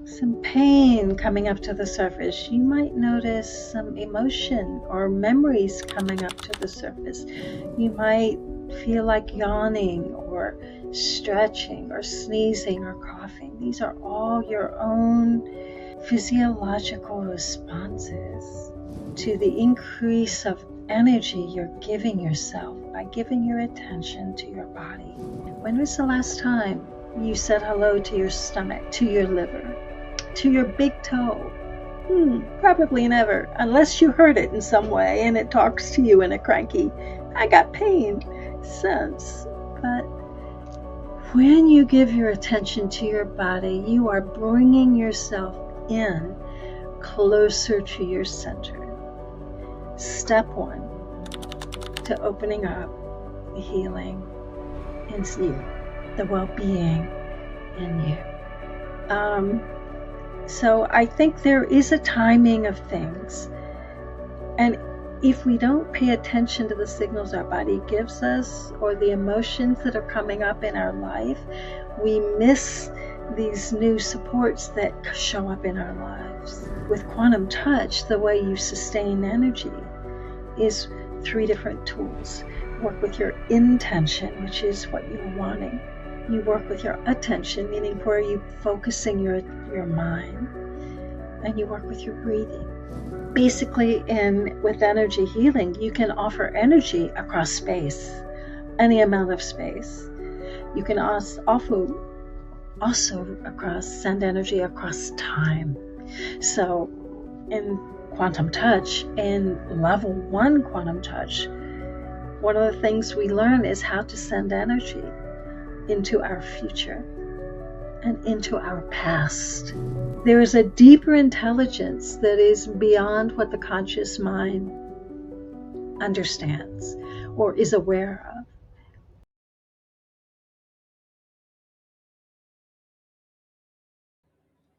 some pain coming up to the surface. You might notice some emotion or memories coming up to the surface. You might feel like yawning or stretching or sneezing or coughing. These are all your own physiological responses to the increase of energy you're giving yourself by giving your attention to your body. When was the last time you said hello to your stomach, to your liver, to your big toe? Probably never, unless you heard it in some way and it talks to you in a cranky, I got pain sense. But when you give your attention to your body, you are bringing yourself in closer to your center. Step one to opening up the healing in you, the well-being in you. So I think there is a timing of things. And if we don't pay attention to the signals our body gives us or the emotions that are coming up in our life, we miss these new supports that show up in our lives. With quantum touch, the way you sustain energy is 3 different tools. Work with your intention, which is what you're wanting. You work with your attention, meaning where you're focusing your mind. And you work with your breathing. Basically, with energy healing, you can offer energy across space, any amount of space. You can also send energy across time. So in quantum touch, in level 1 quantum touch, one of the things we learn is how to send energy into our future and into our past. There is a deeper intelligence that is beyond what the conscious mind understands or is aware of.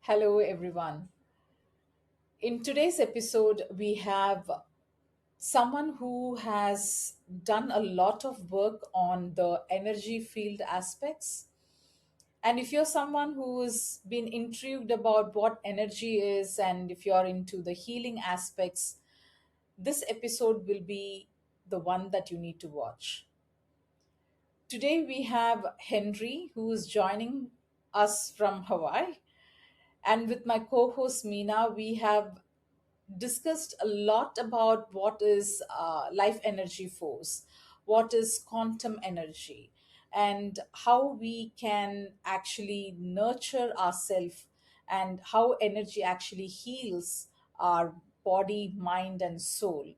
Hello, everyone. In today's episode, we have someone who has done a lot of work on the energy field aspects. And if you're someone who's been intrigued about what energy is, and if you're into the healing aspects, this episode will be the one that you need to watch. Today, we have Henry, who is joining us from Hawaii. And with my co host Meena, we have discussed a lot about what is life energy force, what is quantum energy, and how we can actually nurture ourselves and how energy actually heals our body, mind, and soul.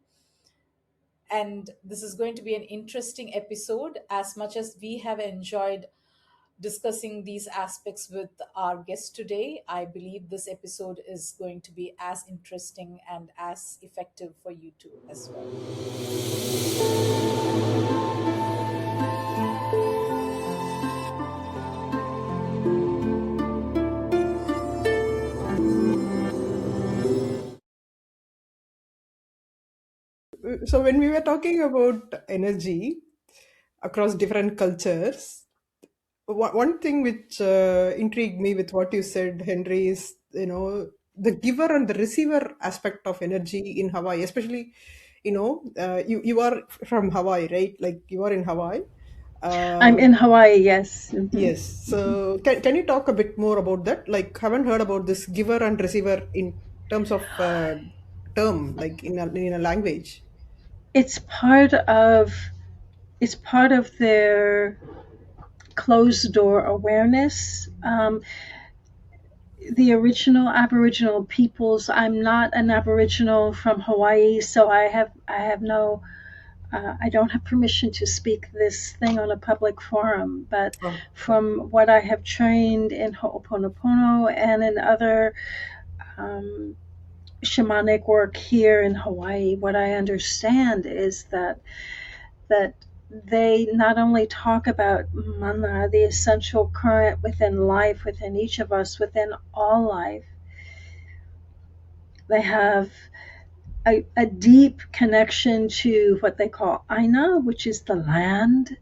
And this is going to be an interesting episode. As much as we have enjoyed discussing these aspects with our guest today, I believe this episode is going to be as interesting and as effective for you too as well. So when we were talking about energy across different cultures, one thing which intrigued me with what you said, Henry, is the giver and the receiver aspect of energy in Hawaii, especially you are from Hawaii, right? Like you are in Hawaii. I'm in Um, Hawaii, yes. yes. So can you talk a bit more about that? Like, haven't heard about this giver and receiver in terms of term, like in a language. It's part of their closed door awareness. The original Aboriginal peoples. I'm not an Aboriginal from Hawaii, so I have no. I don't have permission to speak this thing on a public forum, but Oh, from what I have trained in Ho'oponopono and in other um, shamanic work here in Hawaii, what I understand is that they not only talk about mana, the essential current within life, within each of us, within all life. They have a deep connection to what they call Aina, which is the land,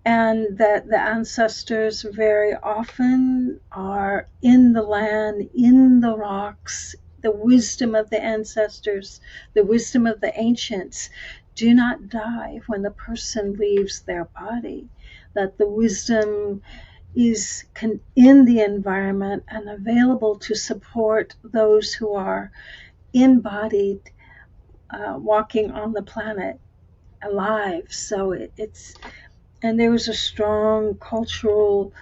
and that the ancestors very often are in the land, in the rocks. The wisdom of the ancestors, the wisdom of the ancients, do not die when the person leaves their body. That the wisdom is in the environment and available to support those who are embodied, walking on the planet alive. So it's, and there was a strong cultural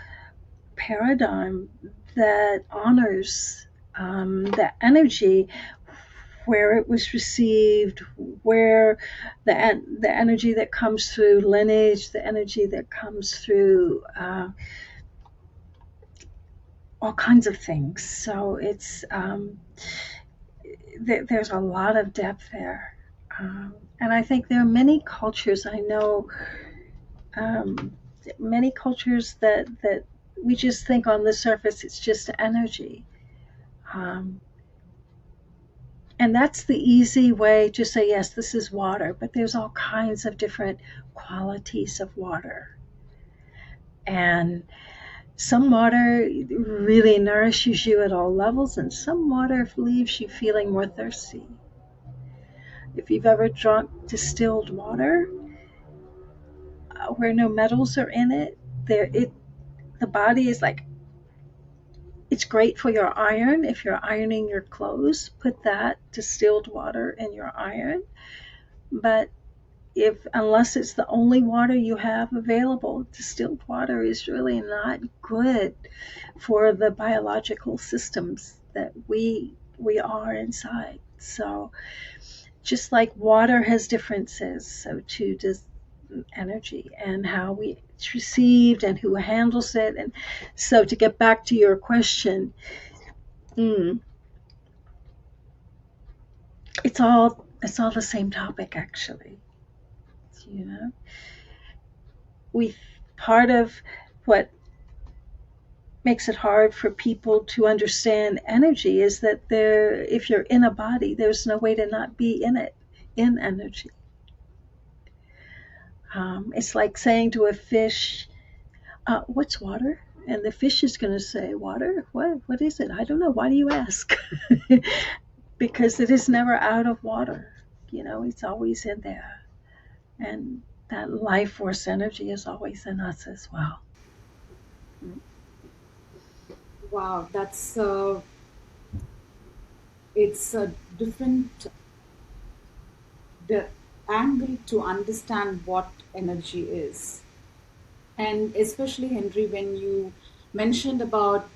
paradigm that honors the energy where it was received, where the energy that comes through lineage, the energy that comes through all kinds of things. So it's there's a lot of depth there, and I think there are many cultures I know. Um, Many cultures that we just think on the surface it's just energy, um, and that's the easy way to say yes, this is water, but there's all kinds of different qualities of water, and some water really nourishes you at all levels, and some water leaves you feeling more thirsty. If you've ever drunk distilled water, where no metals are in it, the body is like, it's great for your iron. If you're ironing your clothes, put that distilled water in your iron. But unless it's the only water you have available, distilled water is really not good for the biological systems that we are inside. So just like water has differences, so too does energy, and how it's received and who handles it. And so to get back to your question, it's all the same topic, actually. You know, we part of what makes it hard for people to understand energy is that if you're in a body, there's no way to not be in it, in energy. It's like saying to a fish, what's water? And the fish is going to say, water? What is it? I don't know. Why do you ask? Because it is never out of water. It's always in there. And that life force energy is always in us as well. Wow, that's it's a different the angle to understand what energy is. And especially, Henry, when you mentioned about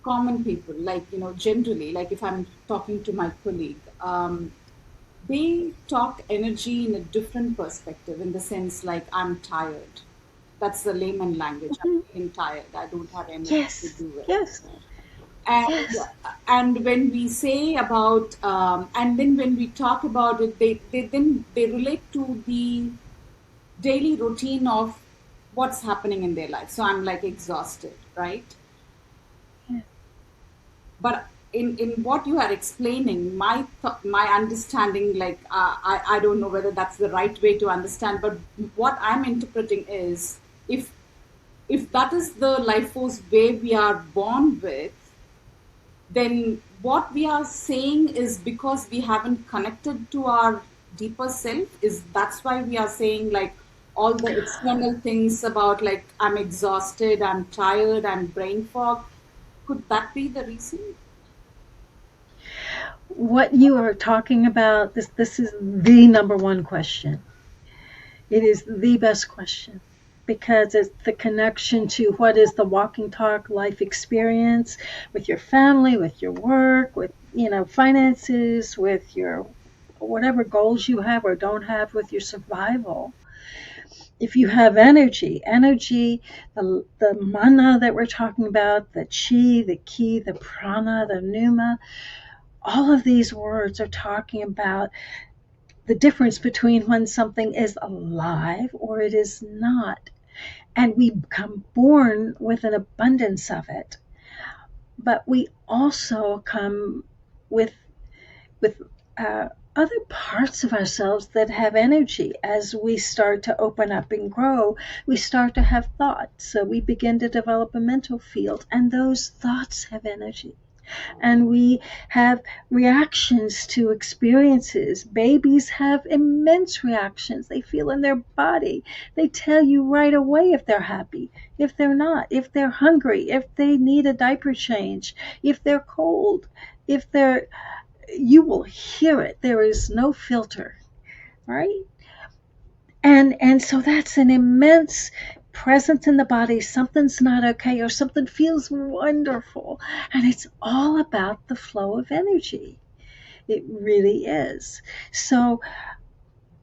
common people, like, generally, like if I'm talking to my colleague, they talk energy in a different perspective, in the sense like, I'm tired. That's the layman language. I'm Mm-hmm. feeling tired. I don't have energy to Yes, do it. yes, And yes. when we say about, and then when we talk about it, they relate to the daily routine of what's happening in their life. So I'm like exhausted, right? Yeah. But in what you are explaining, my understanding, like, I don't know whether that's the right way to understand, but what I'm interpreting is, if that is the life force way we are born with, then what we are saying is because we haven't connected to our deeper self, is that's why we are saying, like, all the external things about, like, I'm exhausted, I'm tired, I'm brain fog. Could that be the reason? What you are talking about, this is the number one question. It is the best question because it's the connection to what is the walking talk life experience with your family, with your work, with finances, with your whatever goals you have or don't have, with your survival. If you have energy, the mana that we're talking about, the chi, the ki, the prana, the pneuma, all of these words are talking about the difference between when something is alive or it is not. And we become born with an abundance of it. But we also come with with other parts of ourselves that have energy. As we start to open up and grow, we start to have thoughts. So we begin to develop a mental field, and those thoughts have energy. And we have reactions to experiences. Babies have immense reactions. They feel in their body. They tell you right away if they're happy, if they're not, if they're hungry, if they need a diaper change, if they're cold, if they're, you will hear it. There is no filter, right? And so that's an immense presence in the body. Something's not okay, or something feels wonderful, and it's all about the flow of energy. It really is. So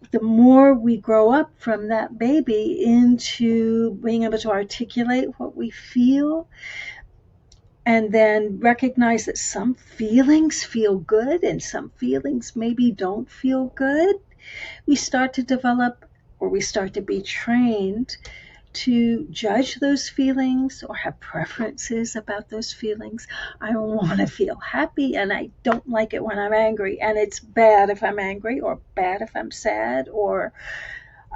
the more we grow up from that baby into being able to articulate what we feel, and then recognize that some feelings feel good and some feelings maybe don't feel good, we start to develop, or we start to be trained to judge those feelings or have preferences about those feelings. I want to feel happy, and I don't like it when I'm angry, and it's bad if I'm angry, or bad if I'm sad, or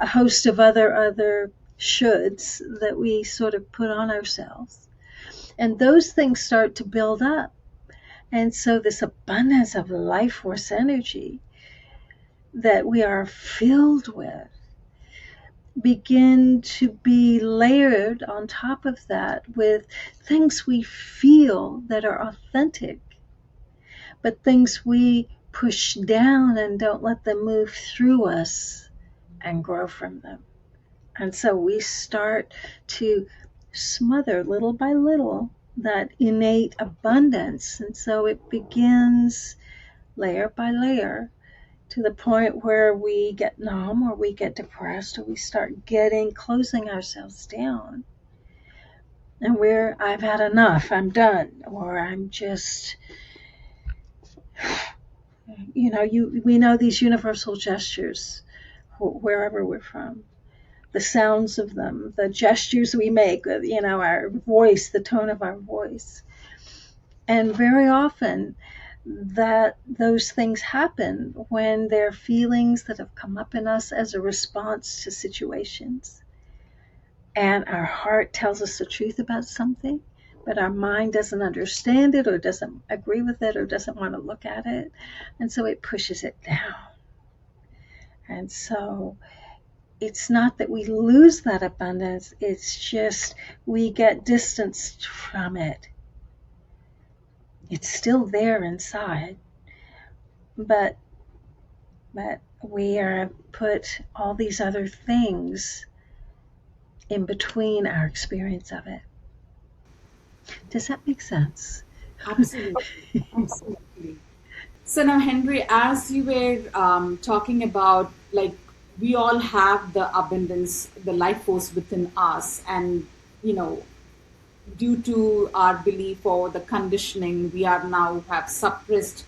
a host of other shoulds that we sort of put on ourselves. And those things start to build up. And so this abundance of life force energy that we are filled with begin to be layered on top of that with things we feel that are authentic, but things we push down and don't let them move through us and grow from them. And so we start to smother little by little that innate abundance. And so it begins layer by layer, to the point where we get numb, or we get depressed, or we start closing ourselves down. And I've had enough, I'm done, or I'm just, we know these universal gestures wherever we're from. The sounds of them, the gestures we make, our voice, the tone of our voice. And very often that those things happen when they're feelings that have come up in us as a response to situations. And our heart tells us the truth about something, but our mind doesn't understand it, or doesn't agree with it, or doesn't want to look at it. And so it pushes it down. And so it's not that we lose that abundance, it's just we get distanced from it. It's still there inside, but we are put all these other things in between our experience of it. Does that make sense? Absolutely. Absolutely. So now, Henry, as you were talking about, like, we all have the abundance, the life force within us, and due to our belief or the conditioning, we are now have suppressed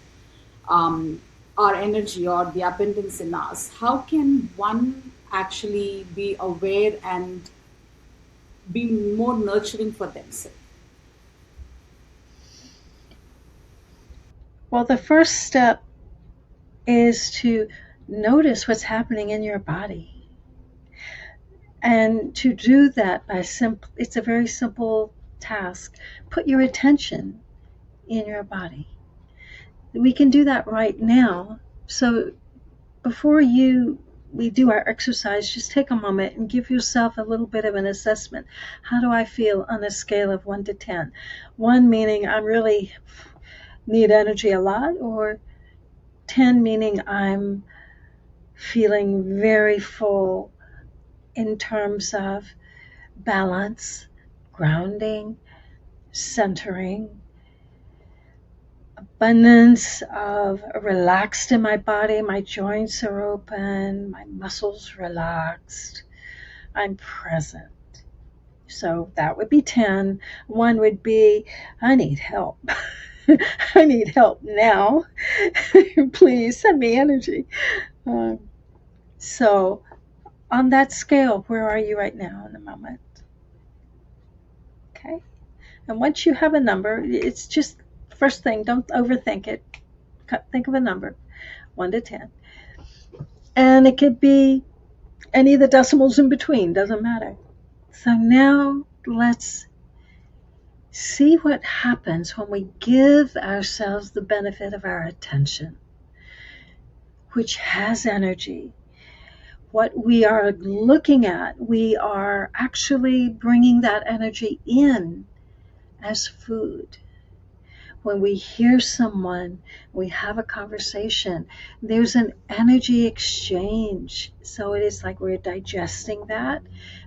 our energy or the abundance in us. How can one actually be aware and be more nurturing for themselves? Well, the first step is to notice what's happening in your body. And to do that it's a very simple task. Put your attention in your body. We can do that right now. So before we do our exercise, just take a moment and give yourself a little bit of an assessment. How do I feel on a scale of 1 to 10? 1 meaning I really need energy a lot, or 10 meaning I'm feeling very full in terms of balance, grounding, centering, abundance of relaxed in my body. My joints are open, my muscles relaxed, I'm present. So that would be 10. 1 would be, I need help. I need help now. Please send me energy. So on that scale, where are you right now in the moment? Okay. And once you have a number, it's just, first thing, don't overthink it. Think of a number. 1 to 10. And it could be any of the decimals in between, doesn't matter. So now let's see what happens when we give ourselves the benefit of our attention, which has energy. What we are looking at, we are actually bringing that energy in as food. When we hear someone, we have a conversation, there's an energy exchange. So it is like we're digesting that.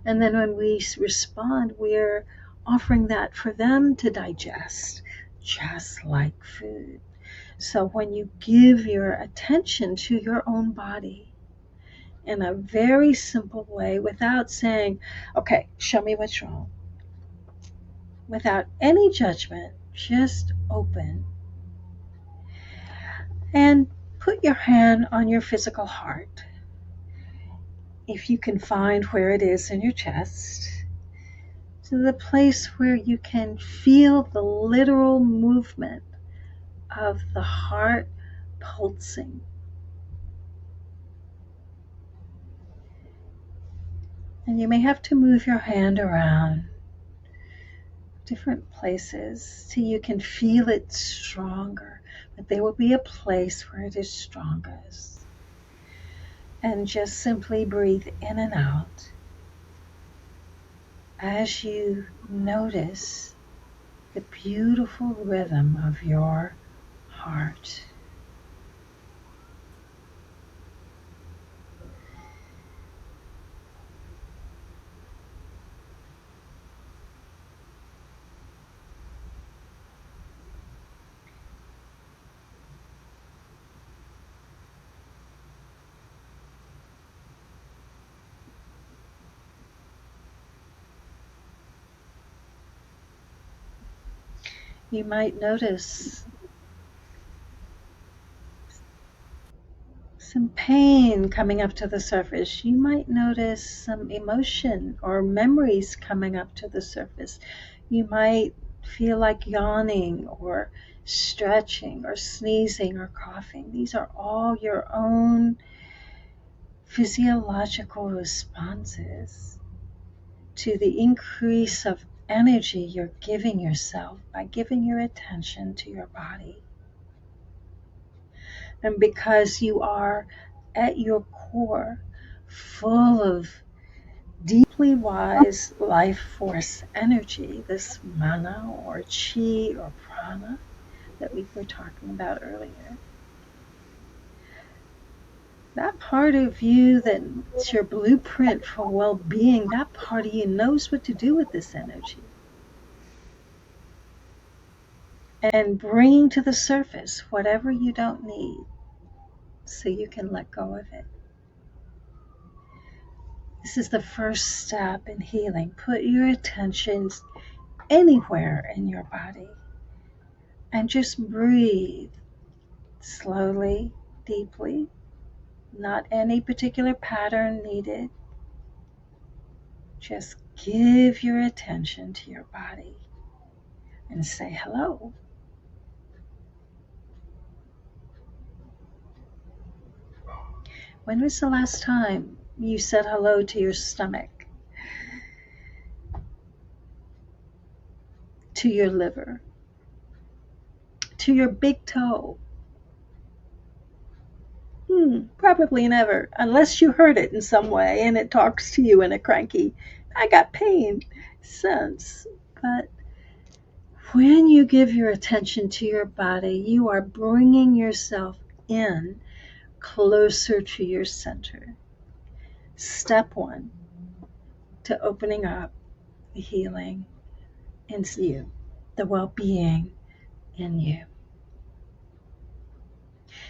And then when we respond, we're offering that for them to digest, just like food. So when you give your attention to your own body in a very simple way, without saying, okay, show me what's wrong, without any judgment, just open. And put your hand on your physical heart. If you can find where it is in your chest, to the place where you can feel the literal movement of the heart pulsing. And you may have to move your hand around different places till you can feel it stronger. But there will be a place where it is strongest. And just simply breathe in and out as you notice the beautiful rhythm of your heart. You might notice some pain coming up to the surface. You might notice some emotion or memories coming up to the surface. You might feel like yawning or stretching or sneezing or coughing. These are all your own physiological responses to the increase of energy you're giving yourself by giving your attention to your body. And because you are at your core full of deeply wise life force energy, this mana or chi or prana that we were talking about earlier, that part of you that's your blueprint for well-being, that part of you knows what to do with this energy. And bringing to the surface whatever you don't need so you can let go of it. This is the first step in healing. Put your attention anywhere in your body and just breathe slowly, deeply. Not any particular pattern needed. Just give your attention to your body and say hello. When was the last time you said hello to your stomach, to your liver, to your big toe? Probably never, unless you heard it in some way and it talks to you in a cranky, I got pain sense. But when you give your attention to your body, you are bringing yourself in closer to your center. Step 1 to opening up the healing in you, the well-being in you.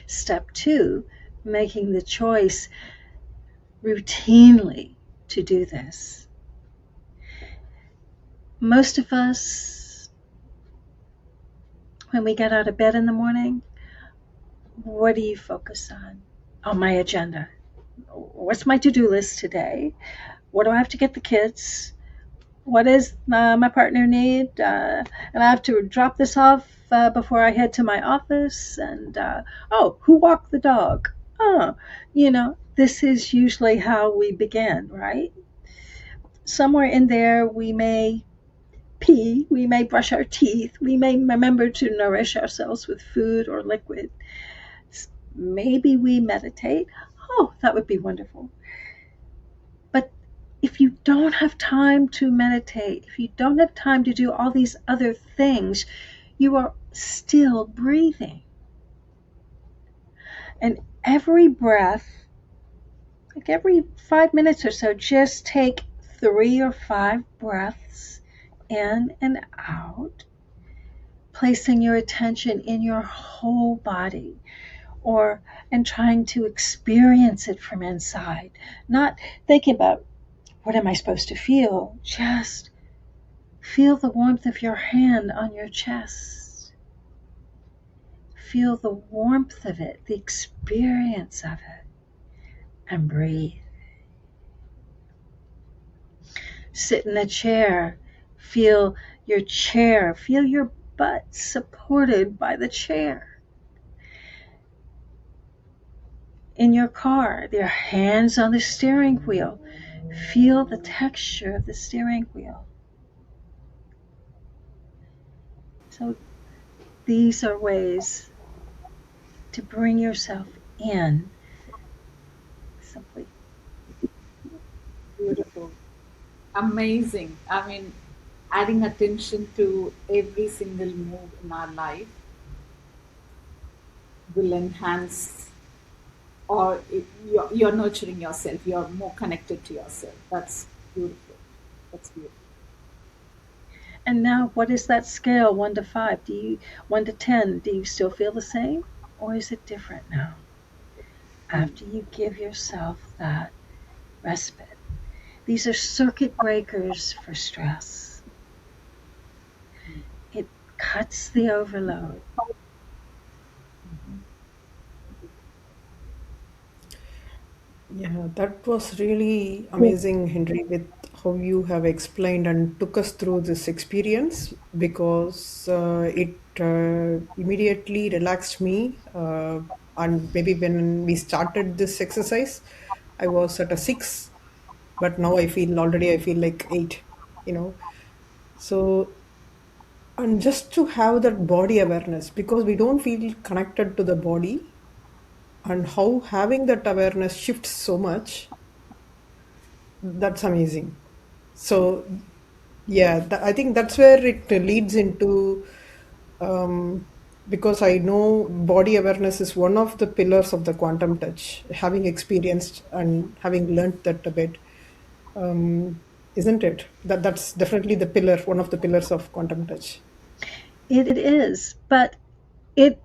Step 2, making the choice routinely to do this. Most of us, when we get out of bed in the morning, what do you focus on? On my agenda. What's my to-do list today? What do I have to get the kids? What does my partner need? And I have to drop this off before I head to my office, and oh, who walked the dog? Oh, this is usually how we begin, right? Somewhere in there, we may pee, we may brush our teeth, we may remember to nourish ourselves with food or liquid. Maybe we meditate. Oh, that would be wonderful. But if you don't have time to meditate, if you don't have time to do all these other things, you are still breathing. And every breath, like every 5 minutes or so, just take 3 or 5 breaths in and out, placing your attention in your whole body, and trying to experience it from inside, not thinking about what am I supposed to feel. Just feel the warmth of your hand on your chest. Feel the warmth of it, the experience of it, and breathe. Sit in a chair. Feel your chair. Feel your butt supported by the chair. In your car, your hands on the steering wheel. Feel the texture of the steering wheel. So these are ways to bring yourself in simply. Beautiful. Amazing. I mean, adding attention to every single move in our life will enhance, or you're nurturing yourself, you're more connected to yourself. That's beautiful. That's beautiful. And now, what is that scale, 1 to 5? 1 to 10? Do you still feel the same, or is it different now? After you give yourself that respite, these are circuit breakers for stress. It cuts the overload. Yeah, that was really amazing, Henry, with how you have explained and took us through this experience because it immediately relaxed me. And maybe when we started this exercise, I was at a 6, but now I feel like 8, you know. So, and just to have that body awareness because we don't feel connected to the body and how having that awareness shifts so much. That's amazing. So, yeah, I think that's where it leads into, um, because I know body awareness is one of the pillars of the quantum touch, having experienced and having learned that a bit, isn't it? That's definitely the pillar, one of the pillars of quantum touch. It is, but it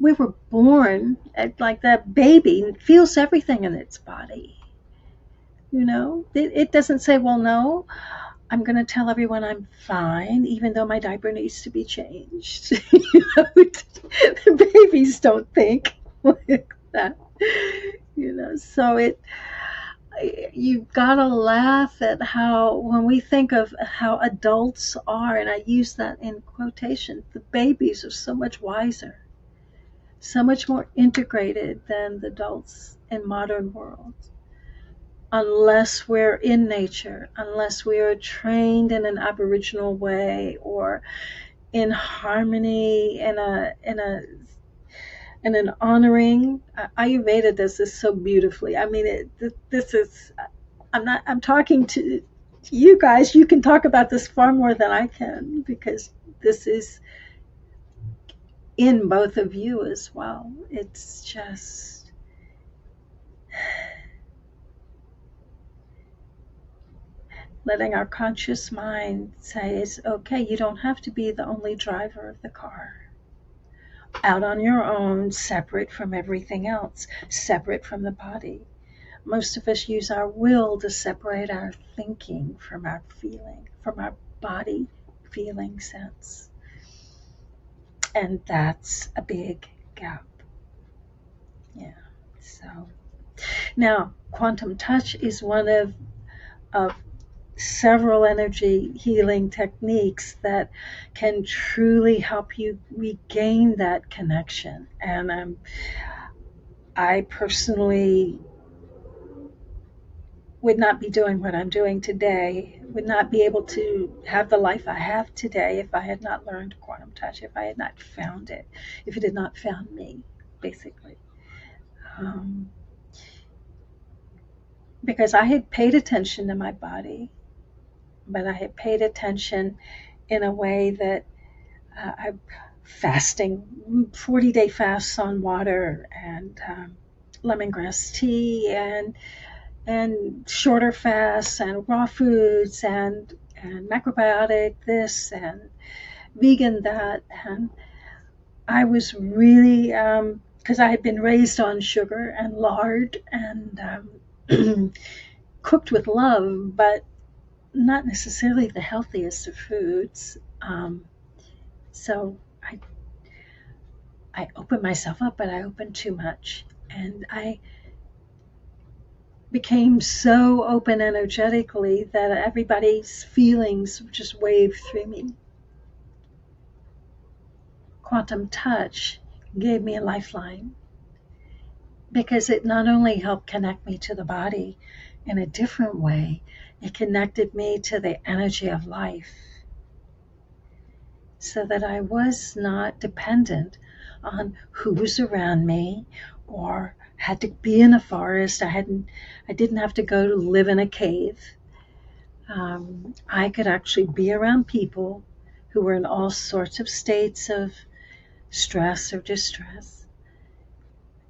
we were born like that baby feels everything in its body. It doesn't say, well, no, I'm going to tell everyone I'm fine, even though my diaper needs to be changed. The babies don't think like that. So you've got to laugh at how, when we think of how adults are, and I use that in quotation, the babies are so much wiser, so much more integrated than the adults in modern world. Unless we're in nature, unless we are trained in an Aboriginal way or in harmony, in an honoring. Ayurveda does this so beautifully. I mean, this is. I'm talking to you guys. You can talk about this far more than I can because this is in both of you as well. It's just letting our conscious mind say it's okay. You don't have to be the only driver of the car. Out on your own, separate from everything else, separate from the body. Most of us use our will to separate our thinking from our feeling, from our body feeling sense. And that's a big gap. Yeah. So now quantum touch is one of several energy healing techniques that can truly help you regain that connection. And I personally would not be doing what I'm doing today, would not be able to have the life I have today if I had not learned quantum touch, if I had not found it, if it had not found me, basically. Um, because I had paid attention to my body, but I had paid attention in a way that I fasting, 40-day fasts on water and lemongrass tea and shorter fasts and raw foods and macrobiotic this and vegan that. And I was really, because I had been raised on sugar and lard and cooked with love, but not necessarily the healthiest of foods. So I opened myself up, but I opened too much. And I became so open energetically that everybody's feelings just waved through me. Quantum touch gave me a lifeline because it not only helped connect me to the body in a different way, it connected me to the energy of life so that I was not dependent on who was around me or had to be in a forest. I didn't have to go to live in a cave. I could actually be around people who were in all sorts of states of stress or distress.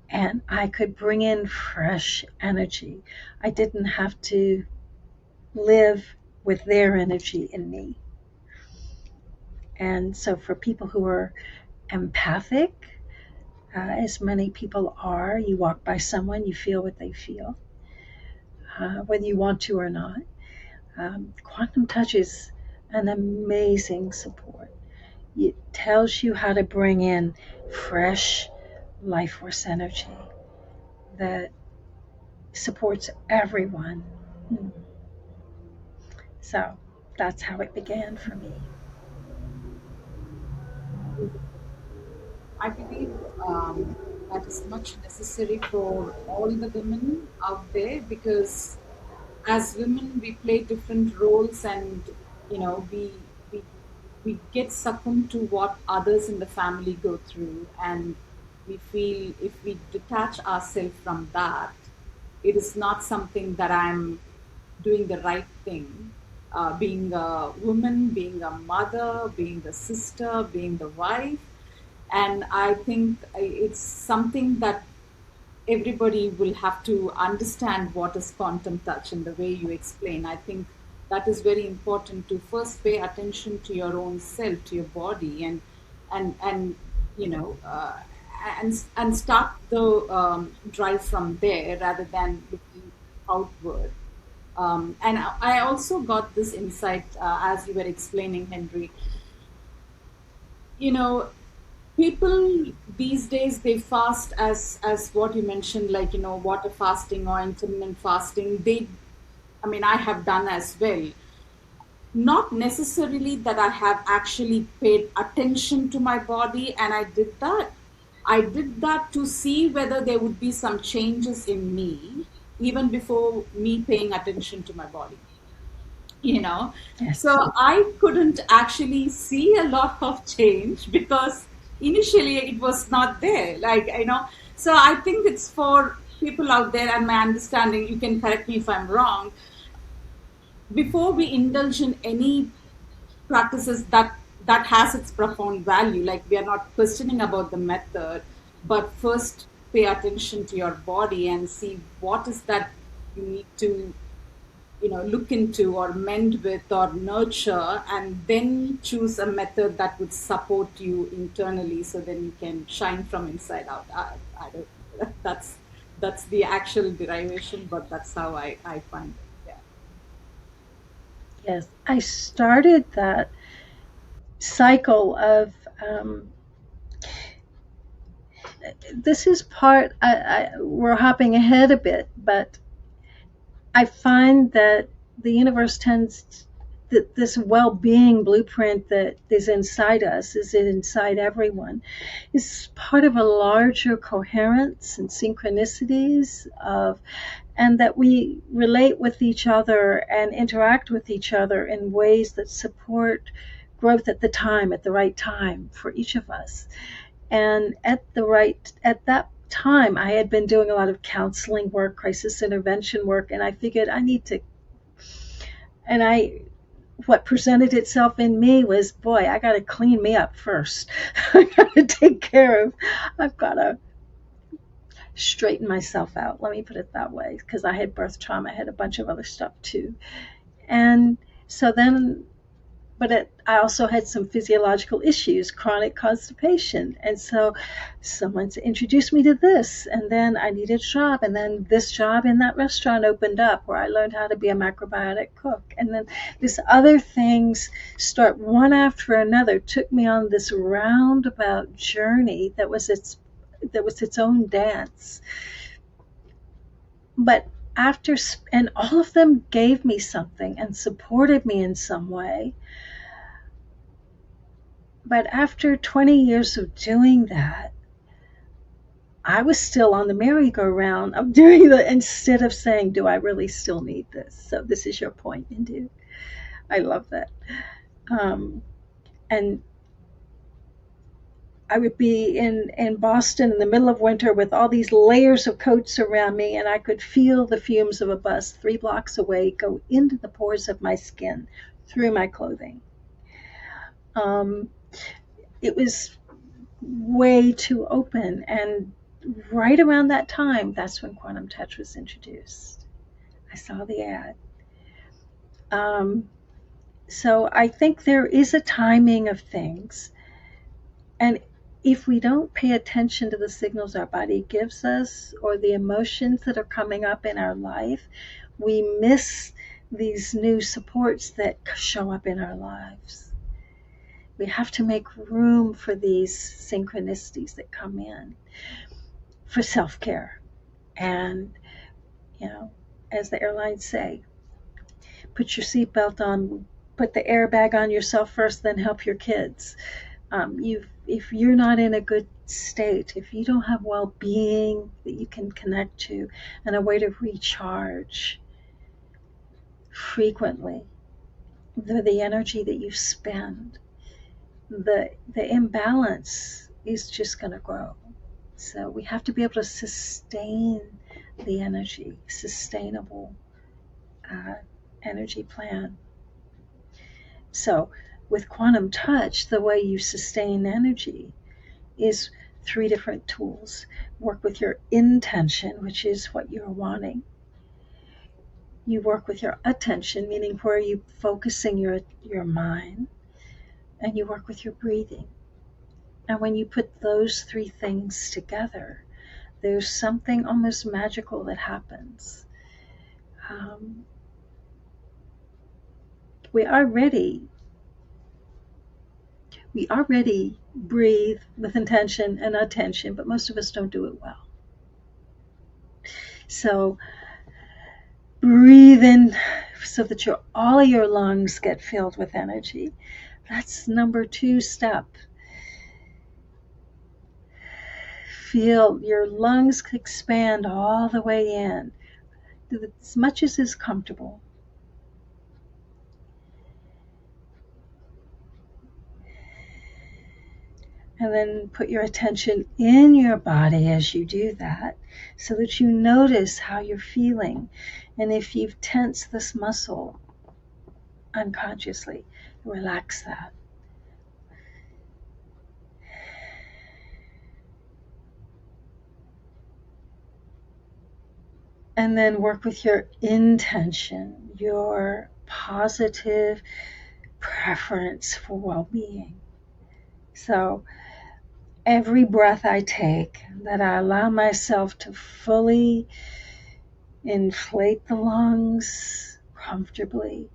And I could bring in fresh energy. I didn't have to live with their energy in me. And so for people who are empathic, as many people are, you walk by someone, you feel what they feel, whether you want to or not. Quantum touch is an amazing support. It tells you how to bring in fresh life force energy that supports everyone. So that's how it began for me. I believe that is much necessary for all the women out there, because as women we play different roles, and we we get succumbed to what others in the family go through, and we feel if we detach ourselves from that, it is not something that I'm doing the right thing. Being a woman, being a mother, being the sister, being the wife. And I think it's something that everybody will have to understand what is quantum touch in the way you explain. I think that is very important to first pay attention to your own self, to your body, and you know, and start the drive from there rather than looking outward. And I also got this insight as you were explaining, Henry. You know, people these days they fast as what you mentioned, like water fasting or intermittent fasting. They, I mean, I have done as well. Not necessarily that I have actually paid attention to my body, and I did that to see whether there would be some changes in me even before me paying attention to my body, you know. So Yes. I couldn't actually see a lot of change because initially it was not there, like, so I think it's for people out there, and my understanding, you can correct me if I'm wrong, before we indulge in any practices that has its profound value, like, we are not questioning about the method, but first pay attention to your body and see what is that you need to look into or mend with or nurture, and then choose a method that would support you internally, so then you can shine from inside out. I don't that's the actual derivation, but that's how I find it. Yes. I started that cycle of this is we're hopping ahead a bit, but I find that the universe tends that this well-being blueprint that is inside us, is inside everyone, is part of a larger coherence and synchronicities of, and that we relate with each other and interact with each other in ways that support growth at the right time for each of us. And at that time, I had been doing a lot of counseling work, crisis intervention work, and I figured I need to, and I, what presented itself in me was, boy, I got to clean me up first. I got to take care of, I've got to straighten myself out. Let me put it that way, because I had birth trauma, I had a bunch of other stuff too. And so then, I also had some physiological issues, chronic constipation. And so someone introduced me to this, and then I needed a job, and then this job in that restaurant opened up where I learned how to be a macrobiotic cook. And then these other things start one after another, took me on this roundabout journey that was its own dance. But after, and all of them gave me something and supported me in some way. But after 20 years of doing that, I was still on the merry-go-round of doing instead of saying, do I really still need this? So this is your point, indeed. I love that. And I would be in Boston in the middle of winter with all these layers of coats around me, and I could feel the fumes of a bus 3 blocks away go into the pores of my skin through my clothing. It was way too open, and right around that time, that's when quantum touch was introduced. I saw the ad. So I think there is a timing of things, and if we don't pay attention to the signals our body gives us or the emotions that are coming up in our life, we miss these new supports that show up in our lives. We have to make room for these synchronicities that come in for self-care. And, as the airlines say, put your seatbelt on, put the airbag on yourself first, then help your kids. If you're not in a good state, if you don't have well-being that you can connect to and a way to recharge frequently, the energy that you spend, the imbalance is just going to grow. So we have to be able to sustain the energy, sustainable energy plan. So with quantum touch, the way you sustain energy is 3 different tools. Work with your intention, which is what you're wanting. You work with your attention, meaning where are you focusing your mind, and you work with your breathing. And when you put those 3 things together, there's something almost magical that happens. We already breathe with intention and attention, but most of us don't do it well. So breathe in so that all your lungs get filled with energy. That's number 2 step. Feel your lungs expand all the way in, as much as is comfortable. And then put your attention in your body as you do that, so that you notice how you're feeling. And if you've tensed this muscle unconsciously, relax that. And then work with your intention, your positive preference for well-being. So every breath I take, that I allow myself to fully inflate the lungs comfortably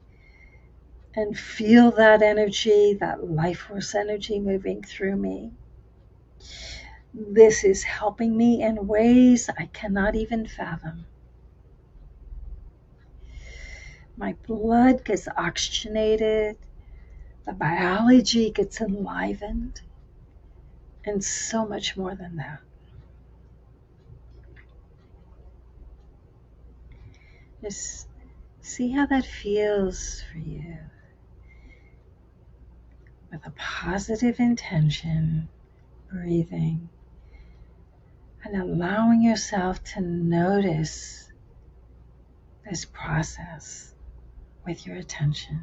and feel that energy, that life force energy moving through me. This is helping me in ways I cannot even fathom. My blood gets oxygenated, the biology gets enlivened, and so much more than that. Just see how that feels for you. With a positive intention, breathing, and allowing yourself to notice this process with your attention.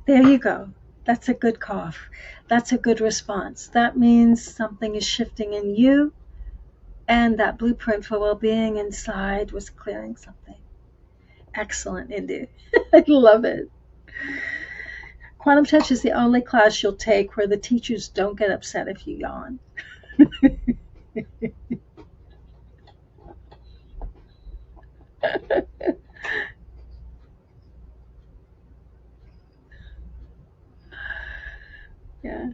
There you go. That's a good cough. That's a good response. That means something is shifting in you, and that blueprint for well-being inside was clearing something. Excellent, Indu. I love it. Quantum Touch is the only class you'll take where the teachers don't get upset if you yawn. Yeah.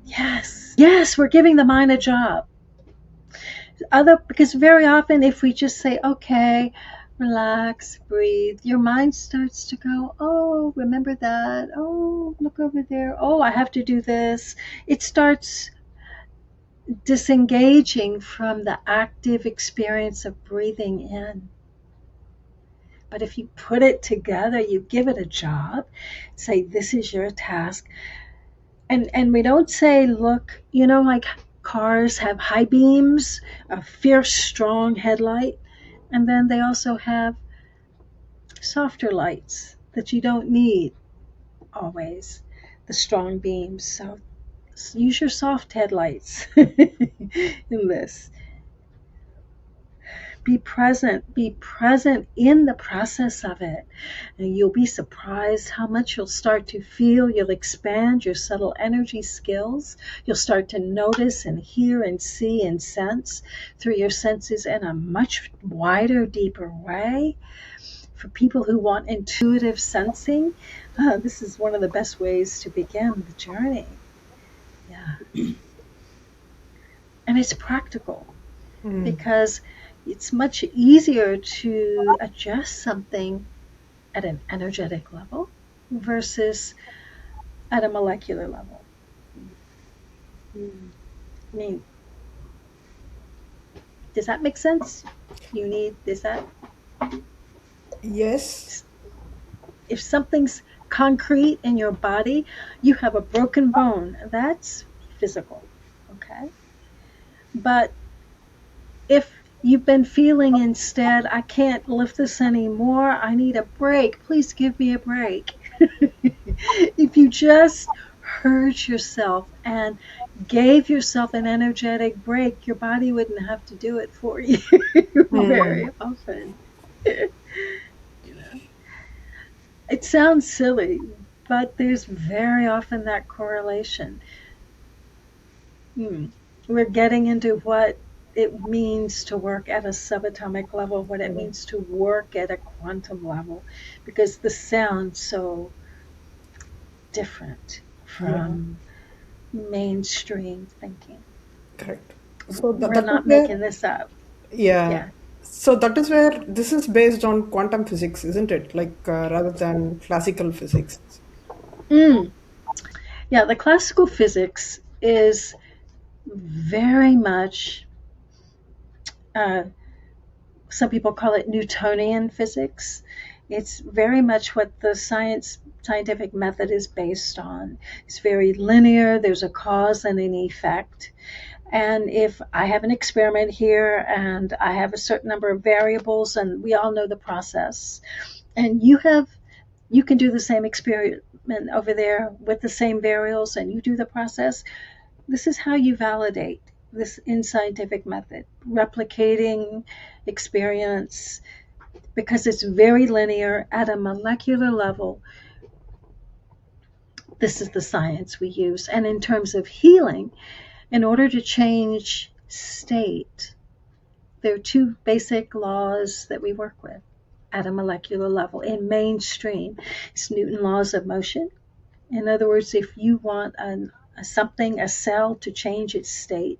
Yes. Yes, we're giving the mind a job. Because very often if we just say, okay, relax, breathe, your mind starts to go, oh, remember that. Oh, look over there. Oh, I have to do this. It starts disengaging from the active experience of breathing in. But if you put it together, you give it a job, say, this is your task. And we don't say, look, like cars have high beams, a fierce, strong headlight, and then they also have softer lights that you don't need always, the strong beams. So use your soft headlights in this. Be present in the process of it. And you'll be surprised how much you'll start to feel. You'll expand your subtle energy skills. You'll start to notice and hear and see and sense through your senses in a much wider, deeper way. For people who want intuitive sensing, this is one of the best ways to begin the journey. Yeah. And it's practical because it's much easier to adjust something at an energetic level versus at a molecular level. I mean, does that make sense? Is that? Yes. If something's concrete in your body, you have a broken bone. That's physical, okay? But if you've been feeling instead, I can't lift this anymore, I need a break, please give me a break. If you just heard yourself and gave yourself an energetic break, your body wouldn't have to do it for you very often. It sounds silly, but there's very often that correlation. We're getting into what it means to work at a subatomic level, what it means to work at a quantum level, because this sounds so different from mainstream thinking. Correct. So We're not making this up. yeah. So that is where this is based on quantum physics, isn't it? Like rather than classical physics. Yeah, the classical physics is very much, some people call it Newtonian physics. It's very much what the science scientific method is based on. It's very linear. There's a cause and an effect. And if I have an experiment here and I have a certain number of variables, and we all know the process, and you can do the same experiment over there with the same variables and you do the process. This is how you validate this in scientific method, replicating experience, because it's very linear at a molecular level. This is the science we use. And in terms of healing, in order to change state, there are two basic laws that we work with at a molecular level in mainstream. It's Newton's laws of motion. In other words, if you want a cell to change its state,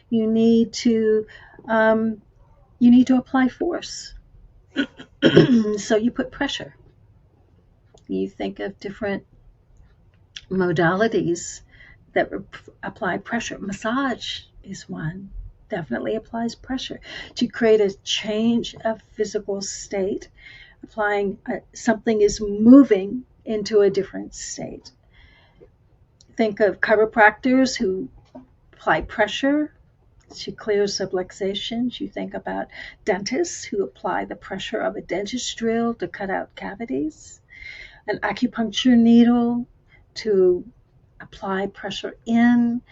you need to apply force. So you put pressure. You think of different modalities that apply pressure. Massage is one. Definitely applies pressure to create a change of physical state. Applying something is moving into a different state. Think of chiropractors who apply pressure to clear subluxations. You think about dentists who apply the pressure of a dentist drill to cut out cavities. An acupuncture needle to apply pressure in,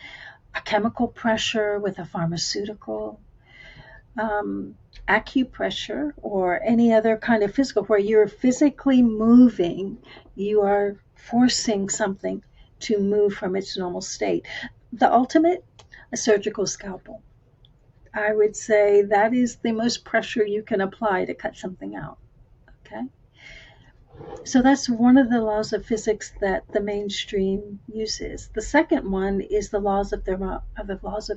a chemical pressure with a pharmaceutical. Acupressure or any other kind of physical, where you're physically moving, you are forcing something to move from its normal state. The ultimate, a surgical scalpel. I would say that is the most pressure you can apply to cut something out. Okay? So that's one of the laws of physics that the mainstream uses. The second one is the laws of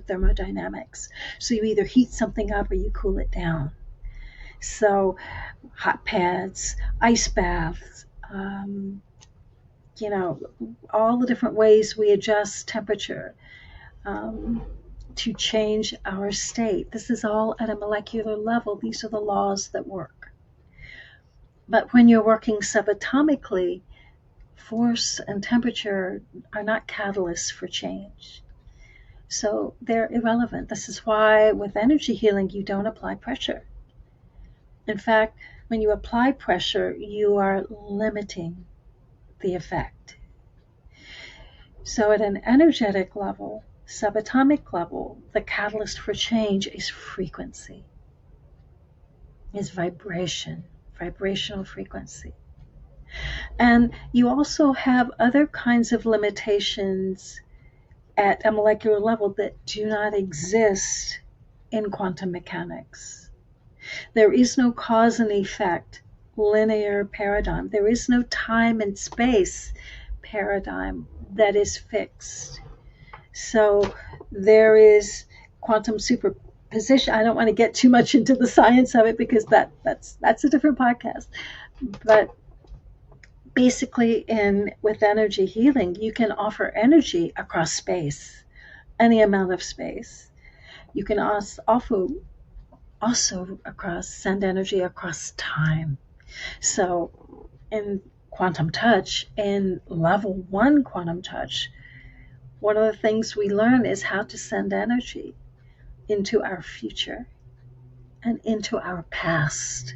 thermodynamics. So you either heat something up or you cool it down. So hot pads, ice baths, all the different ways we adjust temperature to change our state. This is all at a molecular level. These are the laws that work. But when you're working subatomically, force and temperature are not catalysts for change. So they're irrelevant. This is why with energy healing, you don't apply pressure. In fact, when you apply pressure, you are limiting the effect. So at an energetic level, subatomic level, the catalyst for change is frequency, is vibration, vibrational frequency. And you also have other kinds of limitations at a molecular level that do not exist in quantum mechanics. There is no cause and effect linear paradigm. There is no time and space paradigm that is fixed. So there is quantum superposition. I don't want to get too much into the science of it because that's a different podcast. But basically, with energy healing, you can offer energy across space, any amount of space. You can also send energy across time. So in quantum touch, in level 1 quantum touch, one of the things we learn is how to send energy into our future and into our past.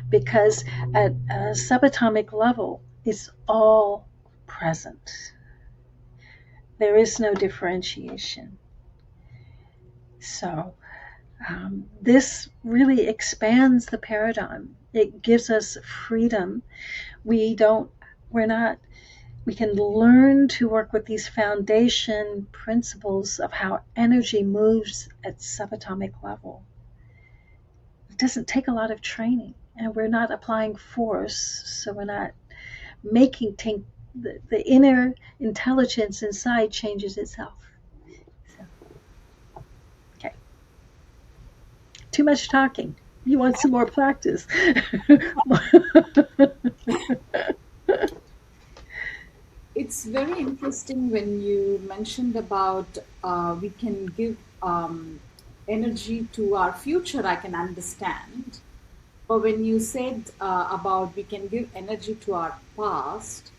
Because at a subatomic level, it's all present. There is no differentiation. So this really expands the paradigm. It gives us freedom. We can learn to work with these foundation principles of how energy moves at subatomic level. It doesn't take a lot of training, and we're not applying force, so we're not making the inner intelligence inside changes itself. So, okay. Too much talking. You want some more practice. It's very interesting when you mentioned about we can give energy to our future. I can understand. But when you said about we can give energy to our past,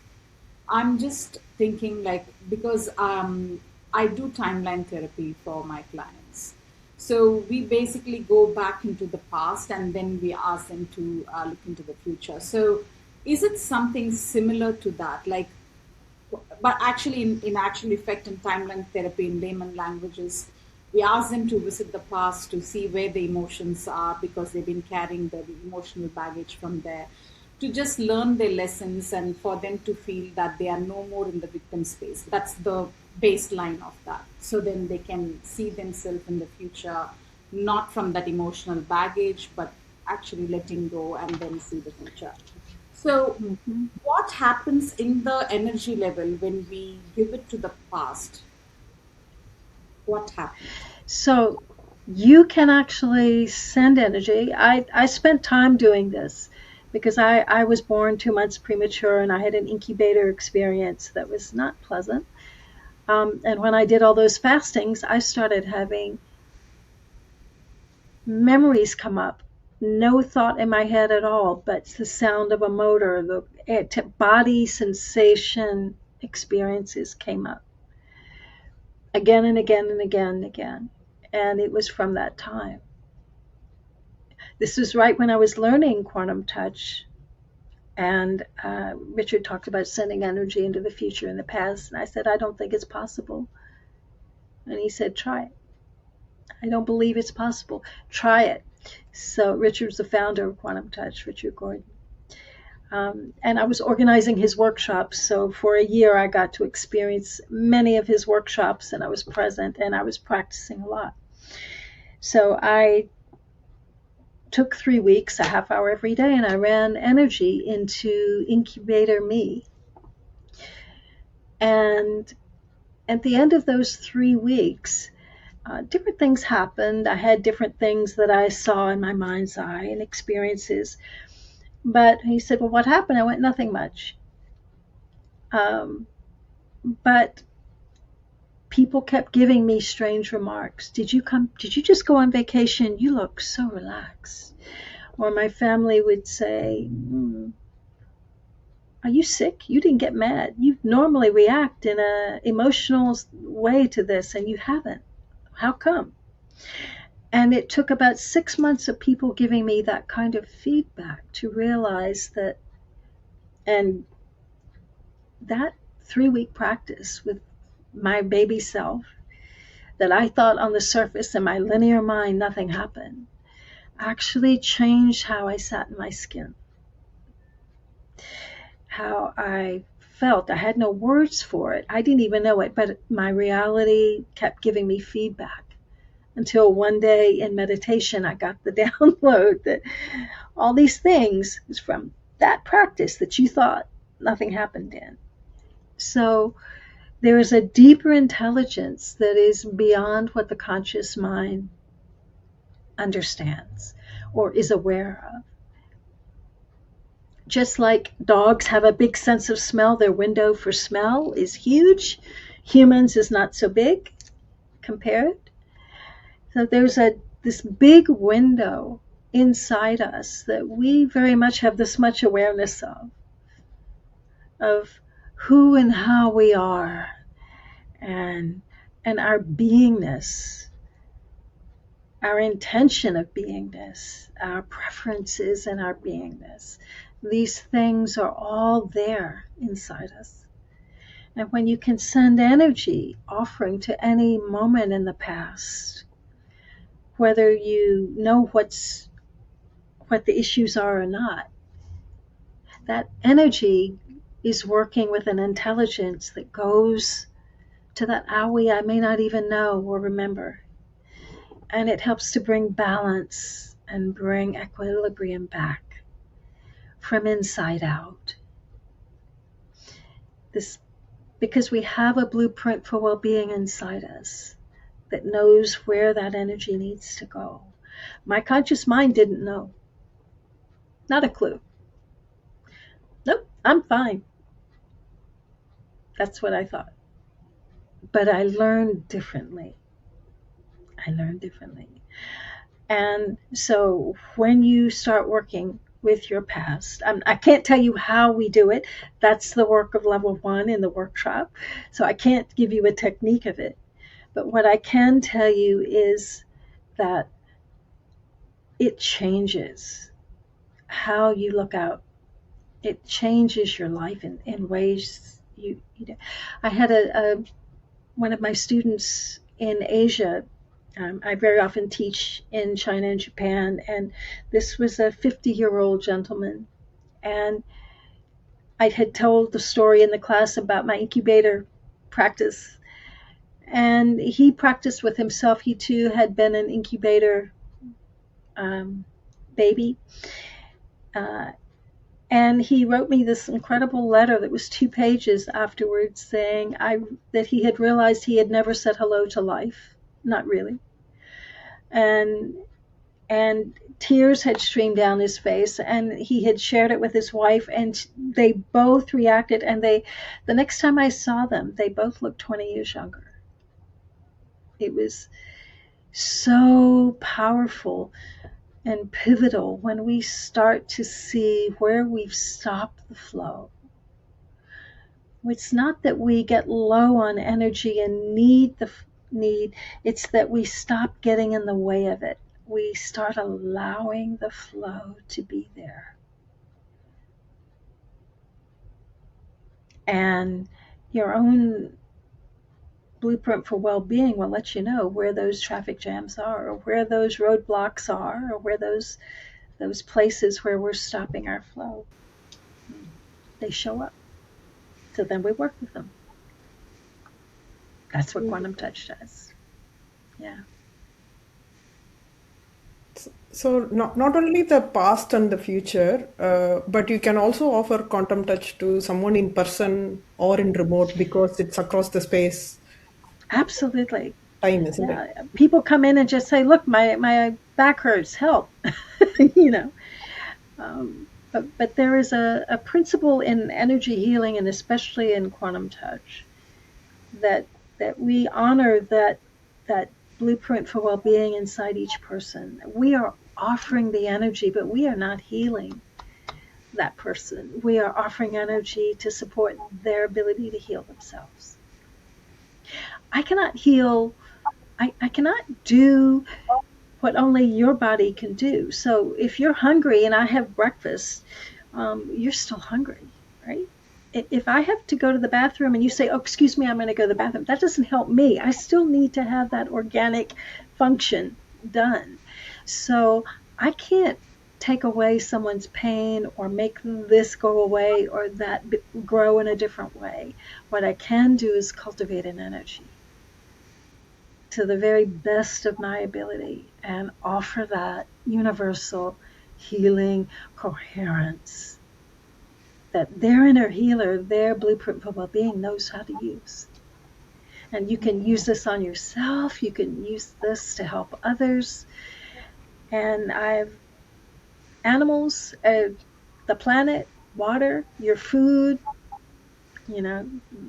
I'm just thinking like because I do timeline therapy for my clients. So we basically go back into the past and then we ask them to look into the future. So is it something similar to that? Like, but actually in actual effect in timeline therapy in layman languages, we ask them to visit the past to see where the emotions are because they've been carrying the emotional baggage from there, to just learn their lessons and for them to feel that they are no more in the victim space. That's the baseline of that. So then they can see themselves in the future, not from that emotional baggage, but actually letting go and then see the future. So, Mhm. what happens in the energy level when we give it to the past? What happens? So you can actually send energy. I spent time doing this because I was born 2 months premature and I had an incubator experience that was not pleasant. And when I did all those fastings, I started having memories come up. No thought in my head at all, but the sound of a motor, the body sensation experiences came up again and again and again and again. And it was from that time. This was right when I was learning quantum touch. And Richard talked about sending energy into the future and the past. And I said, I don't think it's possible. And he said, try it. I don't believe it's possible. Try it. So Richard's the founder of Quantum Touch, Richard Gordon. And I was organizing his workshops. So for a year, I got to experience many of his workshops, and I was present and I was practicing a lot. So I took 3 weeks, a half hour every day, and I ran energy into incubator me. And at the end of those 3 weeks, different things happened. I had different things that I saw in my mind's eye and experiences. But he said, well, what happened? I went, nothing much. Um, but people kept giving me strange remarks. Did you just go on vacation? You look so relaxed. Or my family would say, are you sick? You didn't get mad. You normally react in a emotional way to this and you haven't. How come? And it took about 6 months of people giving me that kind of feedback to realize that, and that 3 week practice with my baby self, that I thought on the surface in my linear mind nothing happened, actually changed how I sat in my skin, how I felt. I had no words for it. I didn't even know it, but my reality kept giving me feedback until one day in meditation I got the download that all these things is from that practice that you thought nothing happened in. So there is a deeper intelligence that is beyond what the conscious mind understands or is aware of. Just like dogs have a big sense of smell, their window for smell is huge. Humans is not so big compared. So there's this big window inside us that we very much have this much awareness of who and how we are, and our beingness, our intention of beingness, our preferences and our beingness. These things are all there inside us. And when you can send energy offering to any moment in the past, whether you know what the issues are or not, that energy is working with an intelligence that goes to that Aui I may not even know or remember. And it helps to bring balance and bring equilibrium back from inside out. This because we have a blueprint for well-being inside us that knows where that energy needs to go. My conscious mind didn't know. Not a clue. Nope, I'm fine. That's what I thought. But I learned differently. I learned differently. And so when you start working with your past, I can't tell you how we do it. That's the work of level one in the workshop. So I can't give you a technique of it. But what I can tell you is that it changes how you look out. It changes your life in ways you know. I had a one of my students in Asia. I very often teach in China and Japan, and this was a 50-year-old gentleman. And I had told the story in the class about my incubator practice, and he practiced with himself. He too had been an incubator um, baby. Uh, and he wrote me this incredible letter that was 2 pages afterwards saying that he had realized he had never said hello to life, not really, and and tears had streamed down his face, and he had shared it with his wife, and they both reacted, and the next time I saw them, they both looked 20 years younger. It was so powerful and pivotal when we start to see where we've stopped the flow. It's not that we get low on energy and need, it's that we stop getting in the way of it. We start allowing the flow to be there. And your own blueprint for well-being will let you know where those traffic jams are, or where those roadblocks are, or where those places where we're stopping our flow. They show up. So then we work with them. That's what quantum touch does. Yeah. So not only the past and the future, but you can also offer quantum touch to someone in person or in remote because it's across the space Absolutely. time, isn't it? Yeah. People come in and just say, "Look, my back hurts. Help!" you know. But there is a principle in energy healing, and especially in quantum touch, that that we honor that blueprint for well-being inside each person. We are offering the energy, but we are not healing that person. We are offering energy to support their ability to heal themselves. I cannot heal. I cannot do what only your body can do. So if you're hungry and I have breakfast, you're still hungry, right? If I have to go to the bathroom and you say, "Oh, excuse me, I'm going to go to the bathroom," that doesn't help me. I still need to have that organic function done. So I can't take away someone's pain or make this go away or that grow in a different way. What I can do is cultivate an energy to the very best of my ability and offer that universal healing coherence that their inner healer, their blueprint for well-being knows how to use. And you can use this on yourself, you can use this to help others. And I've animals, the planet, water, your food, you know,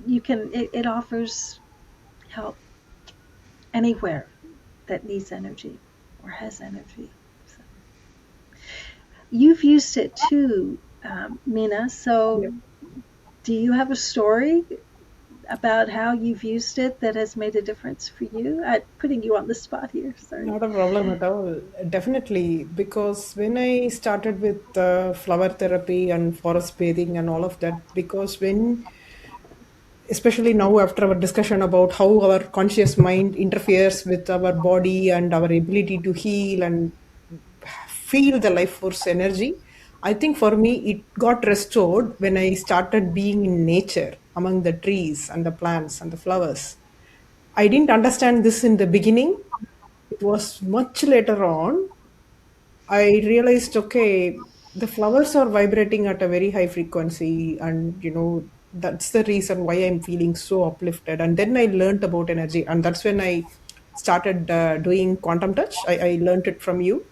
it offers help anywhere that needs energy or has energy. So you've used it too, Mina. Yeah. So do you have a story about how you've used it that has made a difference for you? I'm putting you on the spot here. Sorry. Not a problem at all. Definitely, because when I started with flower therapy and forest bathing and all of that, because when, especially now after our discussion about how our conscious mind interferes with our body and our ability to heal and feel the life force energy, I think for me it got restored when I started being in nature among the trees and the plants and the flowers. I didn't understand this in the beginning. It was much later on I realized, okay, the flowers are vibrating at a very high frequency, and that's the reason why I'm feeling so uplifted. And then I learned about energy, and that's when I started doing quantum touch. I learned it from you,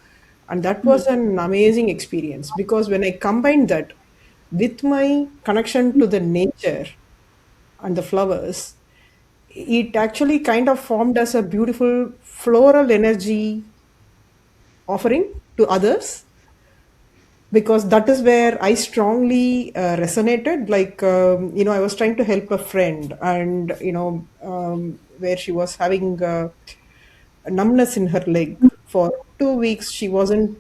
and that was an amazing experience because when I combined that with my connection to the nature and the flowers, it actually kind of formed as a beautiful floral energy offering to others, because that is where I strongly resonated. Like, I was trying to help a friend, and, where she was having a numbness in her leg for 2 weeks. She wasn't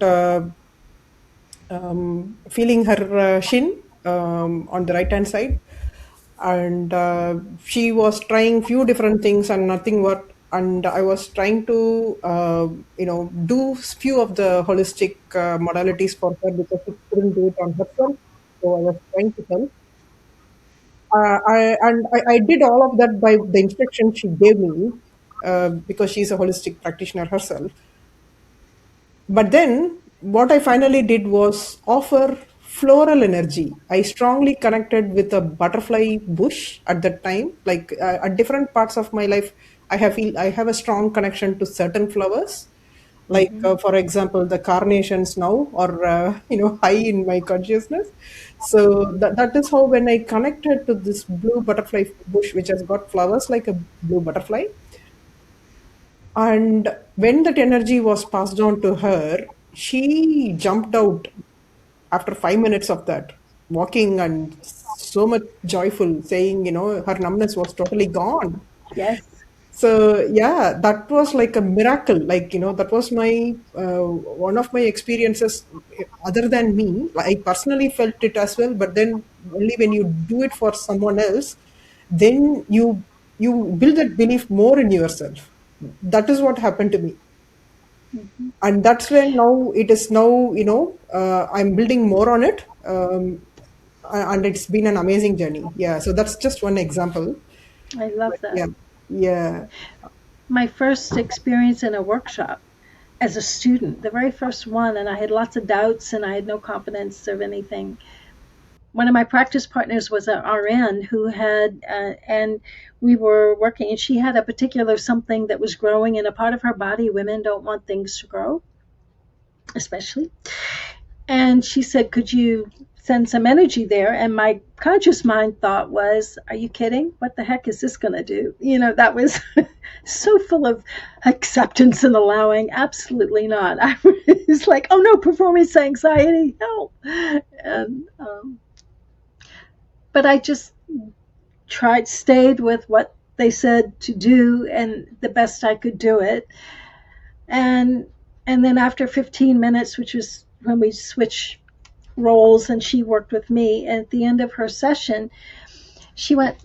feeling her shin on the right hand side, and she was trying few different things and nothing worked. And I was trying to do few of the holistic modalities for her, because she couldn't do it on herself. So I was trying to help. I did all of that by the instruction she gave me, because she's a holistic practitioner herself. But then what I finally did was offer floral energy. I strongly connected with a butterfly bush at that time. Like, at different parts of my life, I have a strong connection to certain flowers. Like, Mm-hmm. for example, the carnations now are high in my consciousness. So that is how, when I connected to this blue butterfly bush, which has got flowers like a blue butterfly, and when that energy was passed on to her, she jumped out after 5 minutes of that, walking and so much joyful, saying, her numbness was totally gone. Yes. So yeah, that was like a miracle. Like, that was my one of my experiences. Other than me, I personally felt it as well. But then only when you do it for someone else, then you build that belief more in yourself. That is what happened to me, Mm-hmm. and that's when now it is now, I'm building more on it. And it's been an amazing journey. Yeah, so that's just one example. I love But that. yeah, yeah. My first experience in a workshop as a student, the very first one, and I had lots of doubts and I had no confidence of anything. One of my practice partners was an RN who had, and we were working, and she had a particular something that was growing in a part of her body. Women don't want things to grow, especially. And she said, "Could you send some energy there?" And my conscious mind thought was, "Are you kidding? What the heck is this going to do?" That was so full of acceptance and allowing. Absolutely not. I was like, "Oh no, performance anxiety, no." And, but I just stayed with what they said to do and the best I could do it. And and then after 15 minutes, which was when we switched roles and she worked with me, and at the end of her session, she went,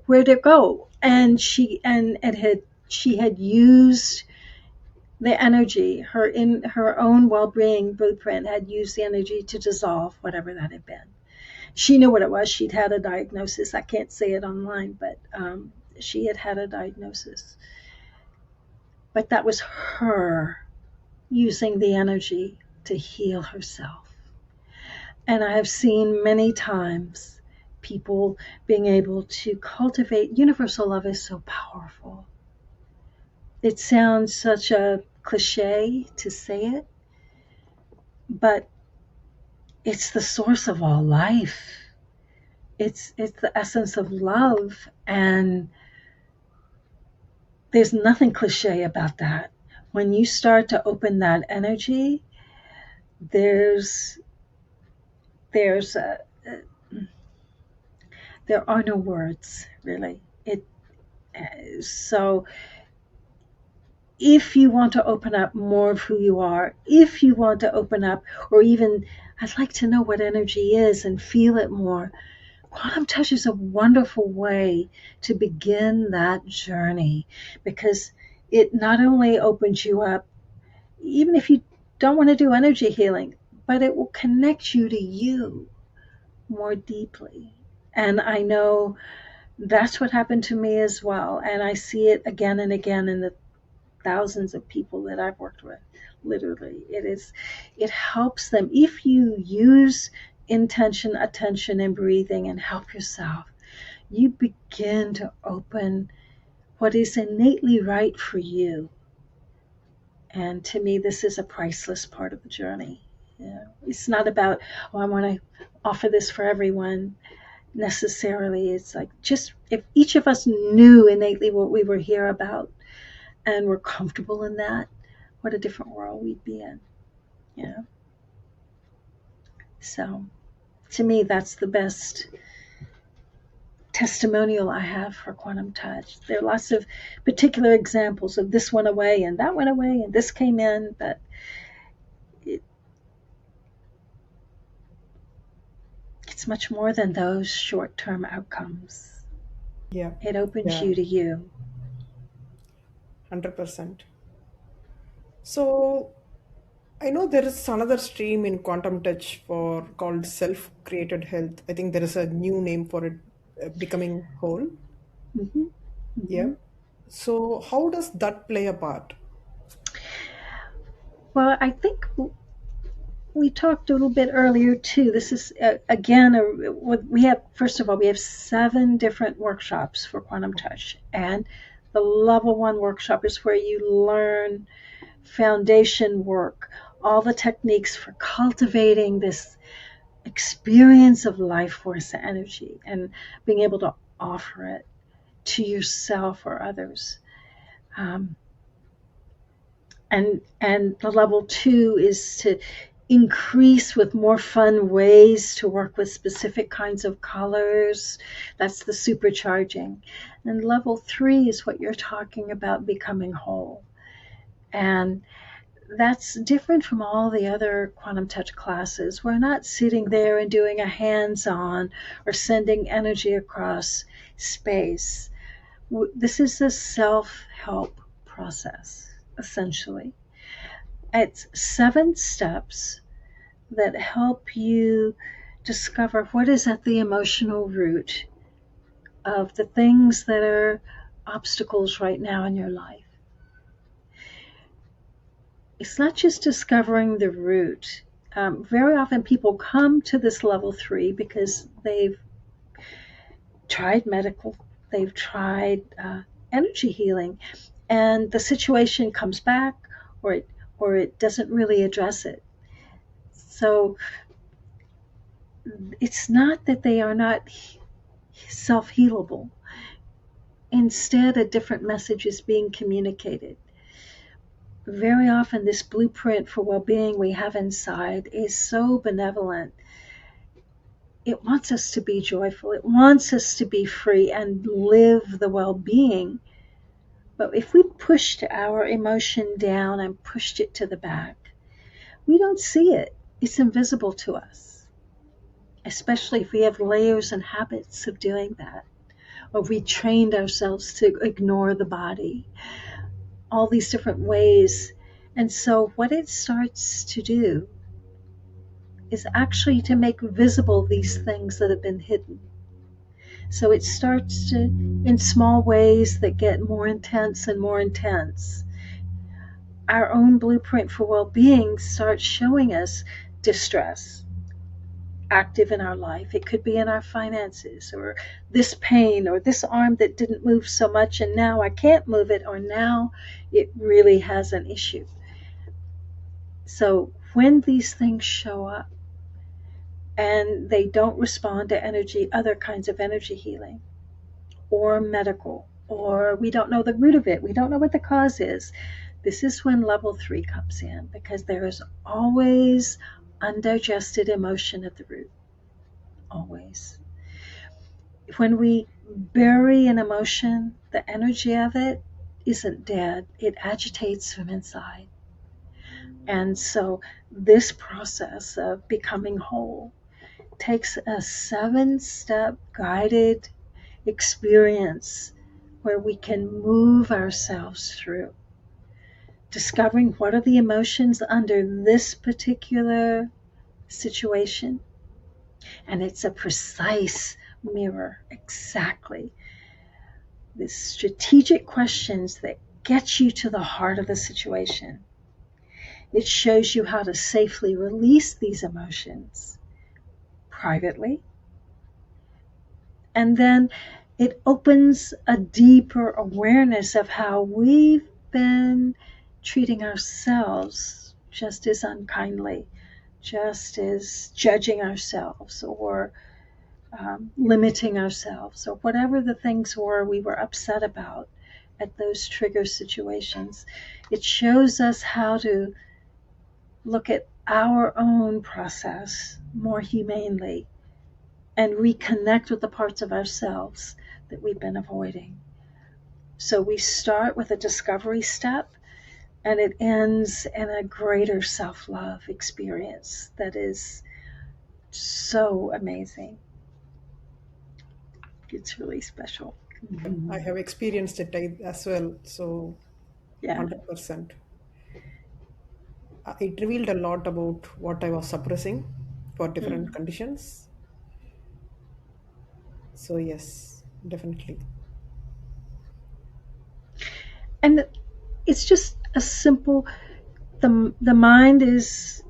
"Where'd it go?" And she had used the energy, her own well-being blueprint had used the energy to dissolve whatever that had been. She knew what it was. She'd had a diagnosis. I can't say it online, but she had had a diagnosis. But that was her using the energy to heal herself. And I have seen many times people being able to cultivate. Universal love is so powerful. It sounds such a cliche to say it, but it's the source of all life. It's the essence of love, and there's nothing cliche about that. When you start to open that energy, there's there's a, there are no words really. It so if you want to open up more of who you are, if you want to open up, or even I'd like to know what energy is and feel it more, quantum touch is a wonderful way to begin that journey, because it not only opens you up, even if you don't want to do energy healing, but it will connect you to you more deeply. And I know that's what happened to me as well. And I see it again and again in the thousands of people that I've worked with. Literally, it helps them. If you use intention, attention, and breathing and help yourself, you begin to open what is innately right for you. And to me, this is a priceless part of the journey. It's not about, oh, I want to offer this for everyone necessarily. It's like, just if each of us knew innately what we were here about, and we're comfortable in that, what a different world we'd be in. Yeah. So to me, that's the best testimonial I have for quantum touch. There are lots of particular examples of this went away and that went away and this came in, but it, it's much more than those short-term outcomes. Yeah. It opens Yeah. you to you. 100%. So I know there is another stream in quantum touch for called self-created health. I think there is a new name for it, becoming whole. Mm-hmm. Yeah. Mm-hmm. So how does that play a part? Well, I think we talked a little bit earlier too. This is again, we have, first of all, we have 7 different workshops for quantum touch, and the level 1 workshop is where you learn foundation work, all the techniques for cultivating this experience of life force energy and being able to offer it to yourself or others. Um, and the level 2 is to increase with more fun ways to work with specific kinds of colors. That's the supercharging. And level 3 is what you're talking about, becoming whole. And that's different from all the other quantum touch classes. We're not sitting there and doing a hands-on or sending energy across space. This is a self-help process, essentially. It's 7 steps that help you discover what is at the emotional root of the things that are obstacles right now in your life. It's not just discovering the root. Very often people come to this level 3 because they've tried medical, they've tried energy healing, and the situation comes back, or it doesn't really address it. So it's not that they are not self-healable. Instead, a different message is being communicated. Very often, this blueprint for well-being we have inside is so benevolent. It wants us to be joyful. It wants us to be free and live the well-being. But if we pushed our emotion down and pushed it to the back, we don't see it. It's invisible to us, especially if we have layers and habits of doing that, or we trained ourselves to ignore the body, all these different ways. And so what it starts to do is actually to make visible these things that have been hidden. So it starts to, in small ways that get more intense and more intense. Our own blueprint for well-being starts showing us distress active in our life. It could be in our finances, or this pain, or this arm that didn't move so much and now I can't move it, or now it really has an issue. So when these things show up and they don't respond to energy, other kinds of energy healing or medical, or we don't know the root of it, we don't know what the cause is, this is when level 3 comes in, because there is always undigested emotion at the root. Always. When we bury an emotion, the energy of it isn't dead, it agitates from inside. And so this process of becoming whole takes a 7-step guided experience where we can move ourselves through, discovering what are the emotions under this particular situation. And it's a precise mirror, exactly. The strategic questions that get you to the heart of the situation. It shows you how to safely release these emotions privately. And then it opens a deeper awareness of how we've been treating ourselves just as unkindly, just as judging ourselves, or limiting ourselves, or whatever the things were we were upset about at those trigger situations. It shows us how to look at our own process more humanely and reconnect with the parts of ourselves that we've been avoiding. So we start with a discovery step and it ends in a greater self love experience that is so amazing. It's really special. I have experienced it as well. So Yeah. 100%. It revealed a lot about what I was suppressing for different Mm. conditions. So yes, definitely. And it's just a simple, the mind is,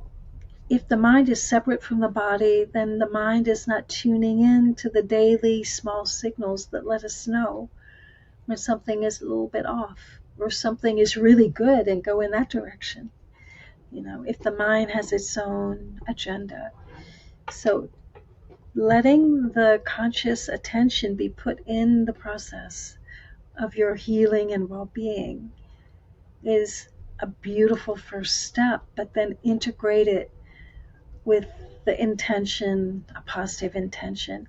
if the mind is separate from the body, then the mind is not tuning in to the daily small signals that let us know when something is a little bit off or something is really good and go in that direction. If the mind has its own agenda. So letting the conscious attention be put in the process of your healing and well being is a beautiful first step, but then integrate it with the intention, a positive intention,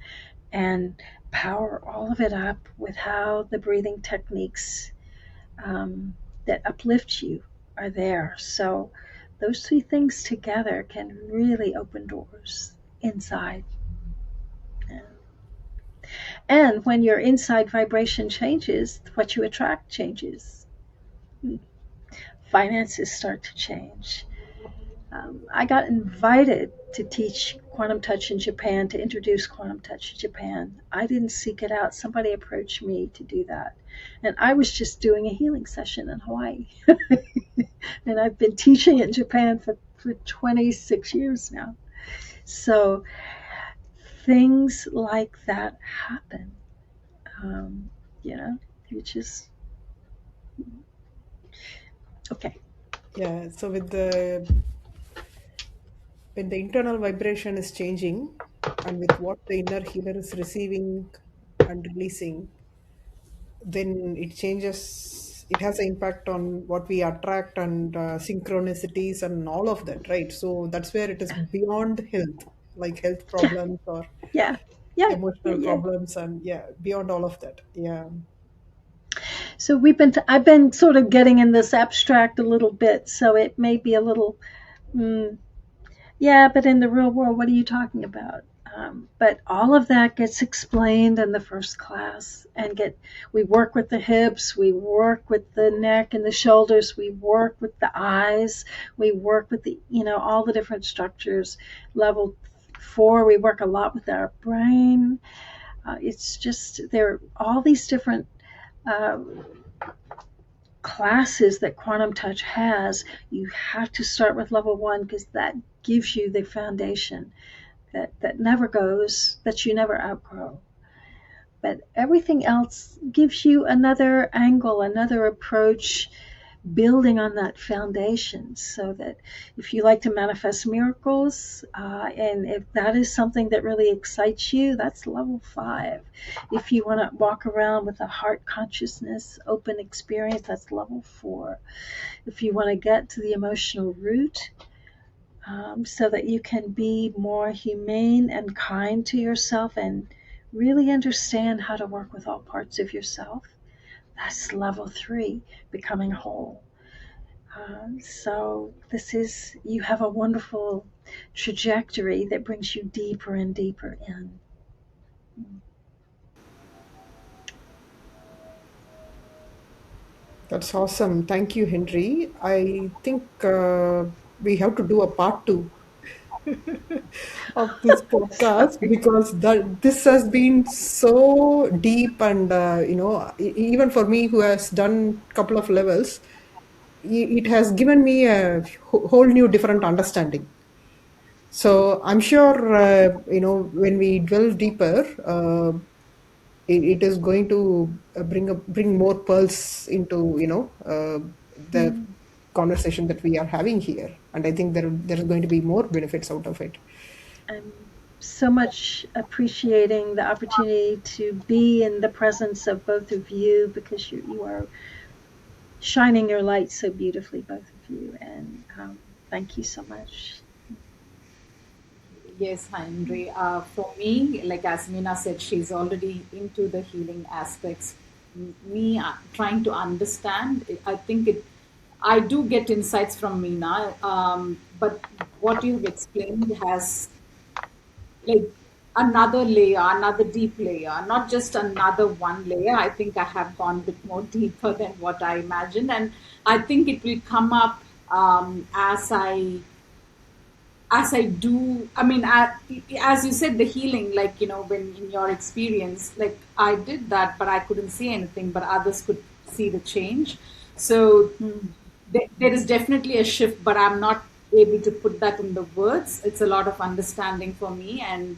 and power all of it up with how the breathing techniques that uplift you are there. So, those three things together can really open doors inside. And when your inside vibration changes, what you attract changes. Finances start to change. I got invited to teach quantum touch in Japan, to introduce quantum touch in Japan. I didn't seek it out. Somebody approached me to do that. And I was just doing a healing session in Hawaii. And I've been teaching it in Japan for 26 years now. So things like that happen, um, which is okay. Yeah. So when the internal vibration is changing and with what the inner healer is receiving and releasing, then it changes. It has an impact on what we attract and synchronicities and all of that, right? So that's where it is beyond health, like health Yeah, problems or yeah, yeah, yeah, emotional yeah. problems, and yeah, beyond all of that. Yeah. So I've been sort of getting in this abstract a little bit, so it may be a little, mm, yeah, but in the real world, what are you talking about? But all of that gets explained in the first class, and we work with the hips, we work with the neck and the shoulders, we work with the eyes, we work with all the different structures. Level 4, we work a lot with our brain. It's just there are all these different uh, classes that quantum touch has. You have to start with level 1 because that gives you the foundation that never goes, that you never outgrow. But everything else gives you another angle, another approach, building on that foundation, so that if you like to manifest miracles, and if that is something that really excites you, that's level 5. If you want to walk around with a heart consciousness open experience, that's level 4. If you want to get to the emotional root, so that you can be more humane and kind to yourself and really understand how to work with all parts of yourself, that's level 3, becoming whole. So you have a wonderful trajectory that brings you deeper and deeper in. That's awesome. Thank you, Henry. I think we have to do a part two of this podcast Sorry. because this has been so deep, and even for me who has done a couple of levels, it has given me a whole new different understanding. So I'm sure when we delve deeper, it is going to bring more pearls into the Mm. conversation that we are having here, and I think there's going to be more benefits out of it. so much appreciating the opportunity to be in the presence of both of you, because you are shining your light so beautifully, both of you. And thank you so much. Yes, Henry. For me, like as Meena said, she's already into the healing aspects. Me trying to understand, I think I do get insights from Meena, but what you've explained has like another layer, another deep layer, not just another one layer. I think I have gone a bit more deeper than what I imagined, and I think it will come up as I do. I mean, as you said, the healing, like, when in your experience, like I did that, but I couldn't see anything, but others could see the change. So Mm, there is definitely a shift, but I'm not able to put that in the words. It's a lot of understanding for me. And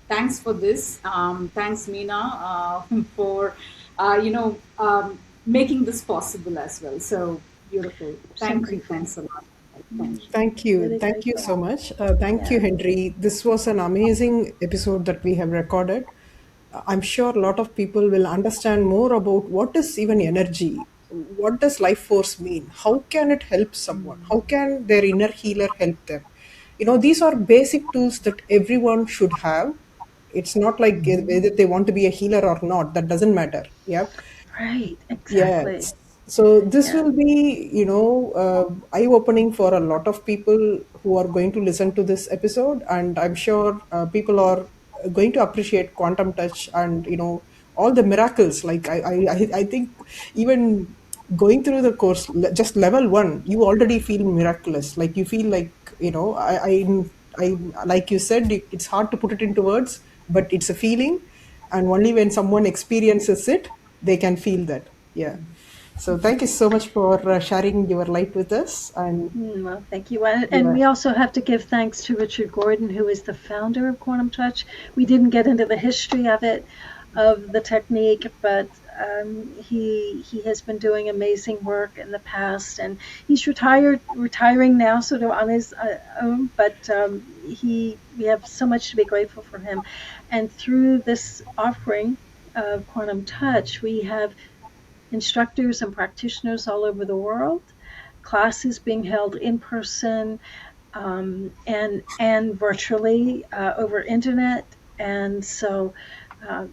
thanks for this. Thanks, Meena, for, making this possible as well. So beautiful. so Thank you. grateful. Thanks a lot. Thank Mm, you. Thank you. really Thank you grateful. so much. Thank you, Yeah. Henry. This was an amazing episode that we have recorded. I'm sure a lot of people will understand more about what is even energy. What does life force mean? How can it help someone? How can their inner healer help them? These are basic tools that everyone should have. It's not like whether they want to be a healer or not. That doesn't matter. Yeah. Right. Exactly. Yes. So this Yeah. will be, eye-opening for a lot of people who are going to listen to this episode, and I'm sure people are going to appreciate quantum touch and all the miracles. Like I think even going through the course, just level one, you already feel miraculous. Like you feel like I like you said, it's hard to put it into words, but it's a feeling, and only when someone experiences it, they can feel that. Yeah. So thank you so much for sharing your light with us. And Well, thank you. And yeah, we also have to give thanks to Richard Gordon, who is the founder of Quantum Touch. We didn't get into the history of it, of the technique, but he has been doing amazing work in the past, and he's retiring now, sort of on his own. But we have so much to be grateful for him. And through this offering of Quantum Touch, we have instructors and practitioners all over the world, classes being held in person, and virtually over internet. And so uh,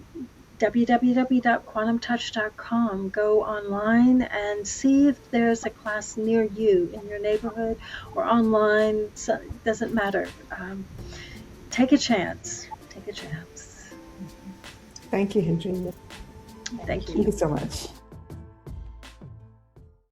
www.quantumtouch.com, go online and see if there's a class near you in your neighborhood or online. So it doesn't matter. Take a chance. Take a chance. thank you, Henry. Thank Thank you. Thank you. you so much.